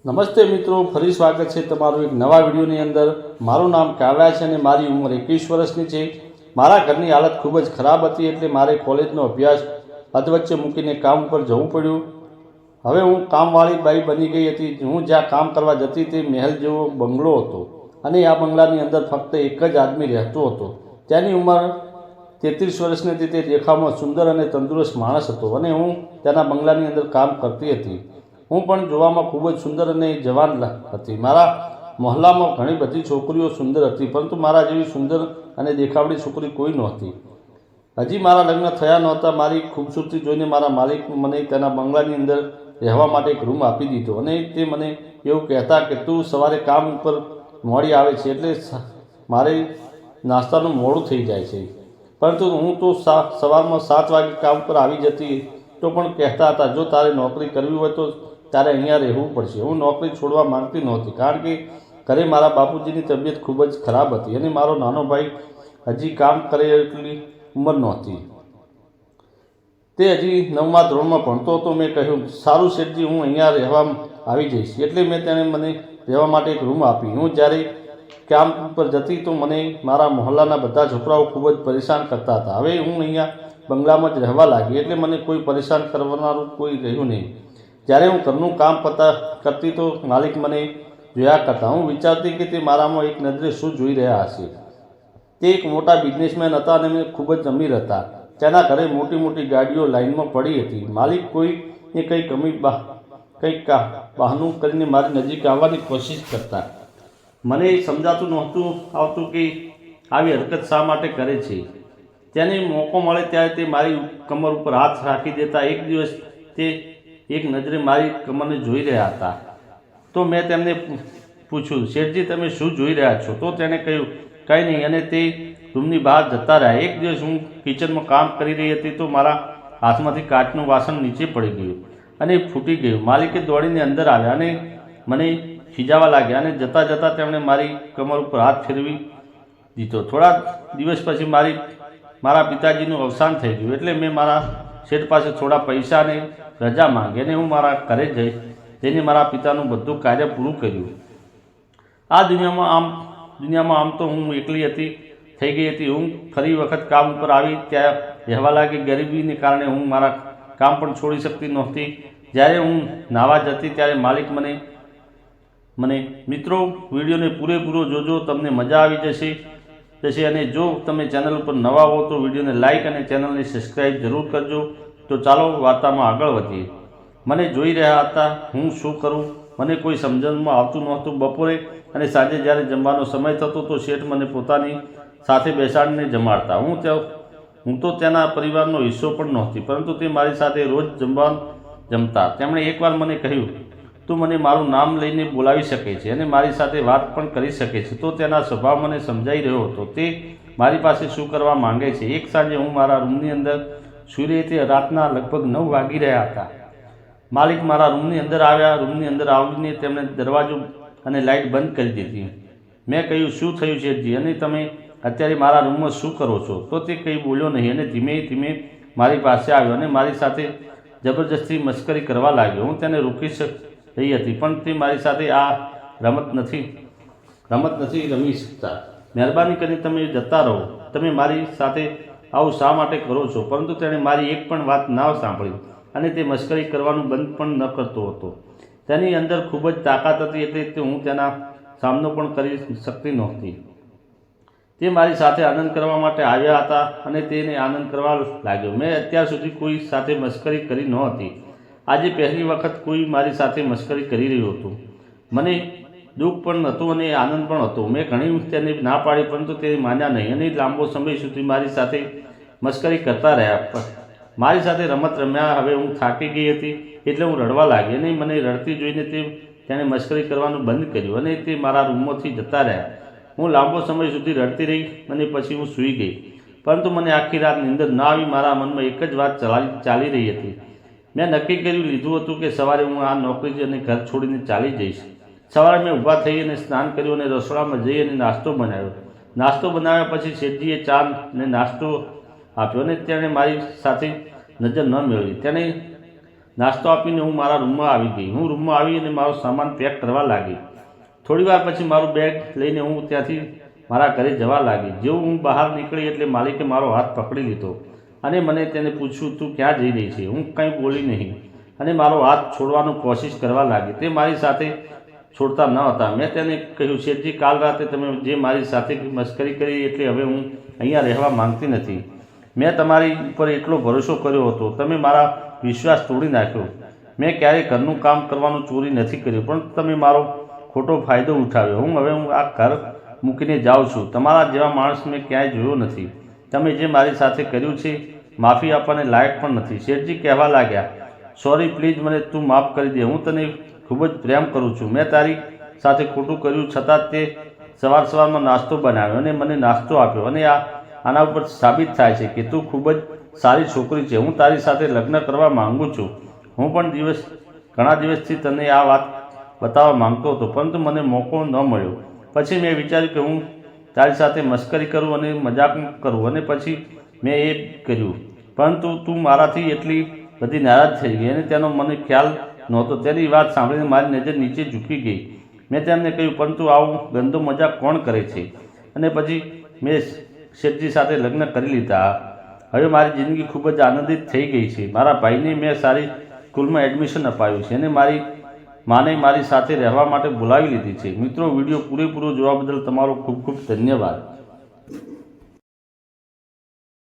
નમસ્તે મિત્રો, ફરી સ્વાગત છે તમારું એક નવા વિડીયોની અંદર। મારું નામ કાવ્યા છે અને મારી ઉંમર 21 વર્ષની છે। મારા ઘરની હાલત ખૂબ જ ખરાબ હતી, એટલે મારે કોલેજનો અભ્યાસ અધવચ્ચે મૂકીને કામ ઉપર જવું પડ્યું। હવે હું કામવાળી બાઈ બની ગઈ હતી। હું જ્યાં કામ કરવા જતી તે મહેલ જેવો બંગલો હતો, અને આ બંગલાની અંદર ફક્ત એક જ આદમી રહેતો હતો। તેની ઉંમર 33 વર્ષની હતી। તે દેખાવમાં સુંદર અને તંદુરસ્ત માણસ હતો, અને હું તેના બંગલાની અંદર કામ કરતી હતી। હું પણ જોવામાં ખૂબ જ સુંદર અને જવાન હતી। મારા મહોલ્લામાં ઘણી બધી છોકરીઓ સુંદર હતી, પરંતુ મારા જેવી સુંદર અને દેખાવડી છોકરી કોઈ નહોતી। હજી મારા લગ્ન થયા નહોતા। મારી ખૂબસૂરતી જોઈને મારા માલિક મને તેના બંગલાની અંદર રહેવા માટે એક રૂમ આપી દીધો, અને તે મને એવું કહેતા કે તું સવારે કામ ઉપર મોડી આવે છે, એટલે મારે નાસ્તાનું મોડું થઈ જાય છે। પરંતુ હું તો સવારમાં 7 વાગે કામ પર આવી જતી તો પણ કહેતા હતા, જો તારે નોકરી કરવી હોય તો તારે અહીંયા રહેવું પડશે। હું નોકરી છોડવા માંગતી નહોતી, કારણ કે ઘરે મારા બાપુજીની તબિયત ખૂબ જ ખરાબ હતી, અને મારો નાનો ભાઈ હજી કામ કરે એટલી ઉંમર નહોતી। તે હજી 9મા ધોરણમાં ભણતો હતો। મેં કહ્યું, સારું શેઠજી, હું અહીંયા રહેવા આવી જઈશ। એટલે મેં તેણે મને રહેવા માટે એક રૂમ આપી। હું જ્યારે કામ પર જતી તો મને મારા મહોલ્લાના બધા છોકરાઓ ખૂબ જ પરેશાન કરતા હતા। હવે હું અહીંયા બંગલામાં જ રહેવા લાગી, એટલે મને કોઈ પરેશાન કરનારું કોઈ રહ્યું નહીં। જ્યારે હું ઘરનું કામ કરતી તો માલિક મને જોયા કરતા। હું વિચારતી કે તે મારામાં એક નજરે શું જોઈ રહ્યા હશે। તે એક મોટા બિઝનેસમેન હતા, અને ખૂબ જ અમીર હતા। તેના ઘરે મોટી મોટી ગાડીઓ લાઇનમાં પડી હતી। માલિક કોઈને કંઈક બહાનું કરીને મારી નજીક આવવાની કોશિશ કરતા। મને સમજાતું નહોતું આવતું કે આવી હરકત શા માટે કરે છે। તેને મોકો મળે ત્યારે તે મારી કમર ઉપર હાથ રાખી દેતા। એક દિવસ તે એક નજરે મારી કમરને જોઈ રહ્યા હતા, તો મેં તેમને પૂછ્યું, શેઠજી, તમે શું જોઈ રહ્યા છો? તો તેણે કહ્યું, કંઈ નહીં, અને તે રૂમની બહાર જતા રહ્યા। એક દિવસ હું કિચનમાં કામ કરી રહી હતી, તો મારા હાથમાંથી કાચનું વાસણ નીચે પડી ગયું અને ફૂટી ગયું। માલિકે દોડીને અંદર આવ્યા અને મને ખીજાવા લાગ્યા, અને જતાં જતાં તેમણે મારી કમર ઉપર હાથ ફેરવી દીધો। થોડા દિવસ પછી મારા પિતાજીનું અવસાન થઈ ગયું, એટલે મેં મારા શેઠ પાસે થોડા પૈસા અને રજા માંગી, અને હું મારા ઘરે જઈને મારા પિતાનું બધું કાર્ય પૂરું કર્યું। આ દુનિયામાં આમ તો હું એકલી થઈ ગઈ હતી। હું ફરી વખત કામ ઉપર આવી ત્યાં રહેવા લાગી। ગરીબીને કારણે હું મારા કામ પણ છોડી શકતી નહોતી। જ્યારે હું નાહવા જતી ત્યારે માલિક મિત્રો, વિડીયોને પૂરેપૂરો જોજો, તમને મજા આવી જશે। અને જો તમે ચેનલ ઉપર નવા હો તો વિડીયોને લાઇક અને ચેનલને સબસ્ક્રાઈબ જરૂર કરજો। તો ચાલો વાર્તામાં આગળ વધીએ। મને જોઈ રહ્યા હતા, હું શું કરું મને કોઈ સમજણમાં આવતું નહોતું। બપોરે અને સાંજે જ્યારે જમવાનો સમય થતો તો શેઠ મને પોતાની સાથે બેસાડીને જમાડતા। હું તો તેના પરિવારનો હિસ્સો પણ નહોતી, પરંતુ તે મારી સાથે રોજ જમતા। તેમણે એકવાર મને કહ્યું, તું મને મારું નામ લઈને બોલાવી શકે છે અને મારી સાથે વાત પણ કરી શકે છે। તો તેના સ્વભાવ મને સમજાઈ રહ્યો હતો, તે મારી પાસે શું કરવા માંગે છે। એક સાંજે હું મારા રૂમની અંદર સૂઈ રહી હતી। રાતના લગભગ 9 વાગી રહ્યા હતા। માલિક મારા રૂમની અંદર આવ્યા। રૂમની અંદર આવીને તેમણે દરવાજો અને લાઇટ બંધ કરી દીધી। મેં કહ્યું, શું થયું શેઠજી, અને તમે અત્યારે મારા રૂમમાં શું કરો છો? તો તે કંઈ બોલ્યો નહીં, અને ધીમે ધીમે મારી પાસે આવ્યો અને મારી સાથે જબરજસ્તી મસ્કરી કરવા લાગ્યો। હું તેને રોકી રહી હતી, પણ તે મારી સાથે આ રમત નથી રમી શકતા। મહેરબાની કરીને તમે જતા રહો। તમે મારી સાથે આવું શા માટે કરો છો? પરંતુ તેણે મારી એક પણ વાત ના સાંભળી, અને તે મસ્કરી કરવાનું બંધ પણ ન કરતો હતો। તેની અંદર ખૂબ જ તાકાત હતી, એટલે હું તેના સામનો પણ કરી શકતી નહોતી। તે મારી સાથે આનંદ કરવા માટે આવ્યા હતા, અને તેને આનંદ કરવા લાગ્યો। મેં અત્યાર સુધી કોઈ સાથે મસ્કરી કરી નહોતી। આજે પહેલી વખત કોઈ મારી સાથે મસ્કરી કરી રહ્યું હતું। મને દુઃખ પણ હતું અને આનંદ પણ હતો। મેં ઘણી તેને ના પાડી, પરંતુ તે માન્યા નહીં, અને લાંબો સમય સુધી મારી સાથે મસ્કરી કરતા રહ્યા। મારી સાથે રમત રમ્યા। હવે હું થાકી ગઈ હતી, એટલે હું રડવા લાગી, અને મને રડતી જોઈને તેણે મસ્કરી કરવાનું બંધ કર્યું, અને તે મારા રૂમમાંથી જતા રહ્યા। હું લાંબો સમય સુધી રડતી રહી, અને પછી હું સૂઈ ગઈ, પરંતુ મને આખી રાત નીંદર ન આવી। મારા મનમાં એક જ વાત ચાલી રહી હતી। મેં નક્કી કરી લીધું હતું કે સવારે હું આ નોકરી અને ઘર છોડીને ચાલી જઈશ। સવારે મેં ઊભા થઈ અને સ્નાન કર્યું, અને રસોડામાં જઈ અને નાસ્તો બનાવ્યો। નાસ્તો બનાવ્યા પછી શેઠજીએ ચા અને નાસ્તો આપ્યો, અને તેણે મારી સાથે નજર ન મેળવી। તેણે નાસ્તો આપીને હું મારા રૂમમાં આવી ગઈ. હું રૂમમાં આવી અને મારો સામાન પેક કરવા લાગી. થોડી વાર પછી મારું બેગ લઈને હું ત્યાંથી મારા ઘરે જવા લાગી. જેવું હું બહાર નીકળી એટલે માલિકે મારો હાથ પકડી લીધો અને મને તેને પૂછ્યું, તું ક્યાં જઈ રહી છે? હું કંઈ બોલી નહીં અને મારો હાથ છોડવાનું કોશિશ કરવા લાગી. તે મારી સાથે છોડતા ન હતા. મેં તેને કહ્યું, શેઠજી, કાલ રાતે તમે જે મારી સાથે મસ્કરી કરી એટલે હવે હું અહીંયા રહેવા માંગતી નથી. મેં તમારી ઉપર એટલો ભરોસો કર્યો હતો, તમે મારા વિશ્વાસ તોડી નાખ્યો. મેં ક્યારેય ઘરનું કામ કરવાનું ચોરી નથી કર્યું, પણ તમે મારો ખોટો ફાયદો ઉઠાવ્યો. હવે હું આ ઘર મૂકીને જાઉં છું. તમારા જેવા માણસ મેં ક્યાંય જોયો નથી. તમે જે મારી સાથે કર્યું છે માફી આપવાને લાયક પણ નથી. શેઠજી કહેવા લાગ્યા, સોરી, પ્લીઝ, મને તું માફ કરી દે. હું તને ખૂબ જ પ્રેમ કરું છું. મેં તારી સાથે ખોટું કર્યું છતાં તે સવારમાં નાસ્તો બનાવ્યો અને મને નાસ્તો આપ્યો અને આના ઉપર સાબિત થાય છે કે તું ખૂબ જ સારી છોકરી છે. હું તારી સાથે લગ્ન કરવા માગું છું. હું પણ ઘણા દિવસથી તને આ વાત બતાવવા માંગતો હતો, પરંતુ મને મોકો ન મળ્યો. પછી મેં વિચાર્યું કે હું તારી સાથે મસ્કરી કરું અને મજાક કરું, અને પછી મેં એ કર્યું. પરંતુ તું મારાથી એટલી બધી નારાજ થઈ ગઈ અને તેનો મને ખ્યાલ નહોતો. તેની વાત સાંભળીને મારી નજર નીચે ઝૂકી ગઈ. મેં તેમને કહ્યું, પરંતુ આવું ગંદો મજાક કોણ કરે છે? અને પછી મેં શેઠજી સાથે લગ્ન કરી લીધા. હવે મારી જિંદગી ખૂબ જ આનંદિત થઈ ગઈ છે. મારા ભાઈને મેં સારી સ્કૂલમાં એડમિશન અપાવ્યું છે અને મારી માને મારી સાથે રહેવા માટે બોલાવી લીધી છે. મિત્રો, વિડીયો પૂરેપૂરો જોવા બદલ તમારો ખૂબ ખૂબ ધન્યવાદ.